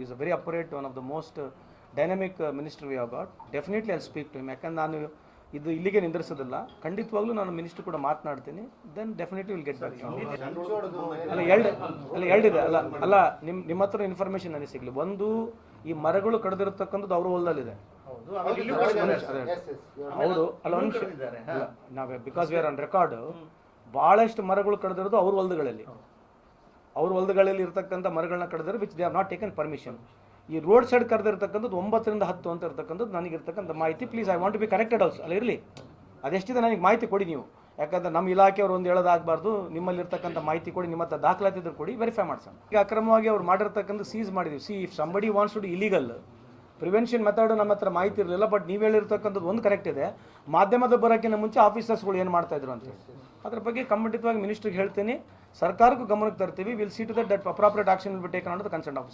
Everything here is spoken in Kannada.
Is a very upright, one of the most dynamic minister we have got. Definitely I speak to him. ಯಾಕಂದ್ರೆ ನಾನು ಇದು ಇಲ್ಲಿಗೆ ನಿಂದಿರಿಸೋದಿಲ್ಲ, ಖಂಡಿತವಾಗ್ಲೂ ನಾನು ಮಿನಿಸ್ಟರ್ ಕೂಡ ಮಾತನಾಡ್ತೀನಿ. Then definitely will get back. ಎರಡಿದೆ ಅಲ್ಲ ನಿಮ್ಮ ಹತ್ರ ಇನ್ಫಾರ್ಮೇಷನ್ ನನಗೆ ಸಿಗಲಿ. ಒಂದು, ಈ ಮರಗಳು ಕಡಿದಿರತಕ್ಕಂಥದ್ದು ಅವ್ರ ಹೊಲದಲ್ಲಿದೆ. ಹೌದು ಅಲ್ಲ, ನಾವೇ because we are on record, ಭಾಳಷ್ಟು ಮರಗಳು ಕಡಿದಿರೋದು ಅವ್ರ ಹೊಲಗಳಲ್ಲಿ. ಅವ್ರ ಹೊಲಗಳಲ್ಲಿ ಇರ್ತಕ್ಕಂಥ ಮರಗಳನ್ನ ಕಡಿದ್ರೆ which they have not taken permission. ಈ ರೋಡ್ ಸೈಡ್ ಕರೆದಿರ್ತಕ್ಕಂಥದ್ದು 9 ರಿಂದ 10 ಅಂತ ಇರ್ತಕ್ಕಂಥದ್ದು ನನಗಿರ್ತಕ್ಕಂಥ ಮಾಹಿತಿ. Please, I want to be corrected also. ಅಲ್ಲ ಇರಲಿ, ಅದೆಷ್ಟಿದೆ ನನಗೆ ಮಾಹಿತಿ ಕೊಡಿ ನೀವು. ಯಾಕಂದ್ರೆ ನಮ್ಮ ಇಲಾಖೆಯವರು ಒಂದು ಹೇಳೋದಾಗಬಾರ್ದು. ನಿಮ್ಮಲ್ಲಿರ್ತಕ್ಕಂಥ ಮಾಹಿತಿ ಕೊಡಿ, ನಿಮ್ಮ ಹತ್ರ ದಾಖಲಾತಿ ಇದ್ರೆ ಕೊಡಿ, ವೆರಿಫೈ ಮಾಡ್ಸೋಣ. ಈಗ ಅಕ್ರಮವಾಗಿ ಅವ್ರು ಮಾಡಿರ್ತಕ್ಕಂಥ ಸೀಸ್ ಮಾಡಿದ್ವಿ. See, if somebody wants to do illegal, prevention method ನಮ್ಮ ಹತ್ರ ಮಾಹಿತಿ ಇರಲಿಲ್ಲ. ಬಟ್ ನೀವು ಹೇಳಿರ್ತಕ್ಕಂಥದ್ದು ಒಂದು ಕರೆಕ್ಟ್ ಇದೆ. ಮಾಧ್ಯಮದ ಬರೋಕ್ಕಿಂತ ಮುಂಚೆ ಆಫೀಸರ್ಸ್ಗಳು ಏನು ಮಾಡ್ತಾ ಇದ್ರು ಅಂತೇಳಿ ಅದ್ರ ಬಗ್ಗೆ ಖಂಡಿತವಾಗಿ ಮಿನಿಸ್ಟ್ರಿಗೆ ಹೇಳ್ತೀನಿ, ಸರ್ಕಾರಕ್ಕೂ ಗಮನಕ್ಕೆ ತರ್ತೀವಿ. Will see to that appropriate action will be taken on the concern officer.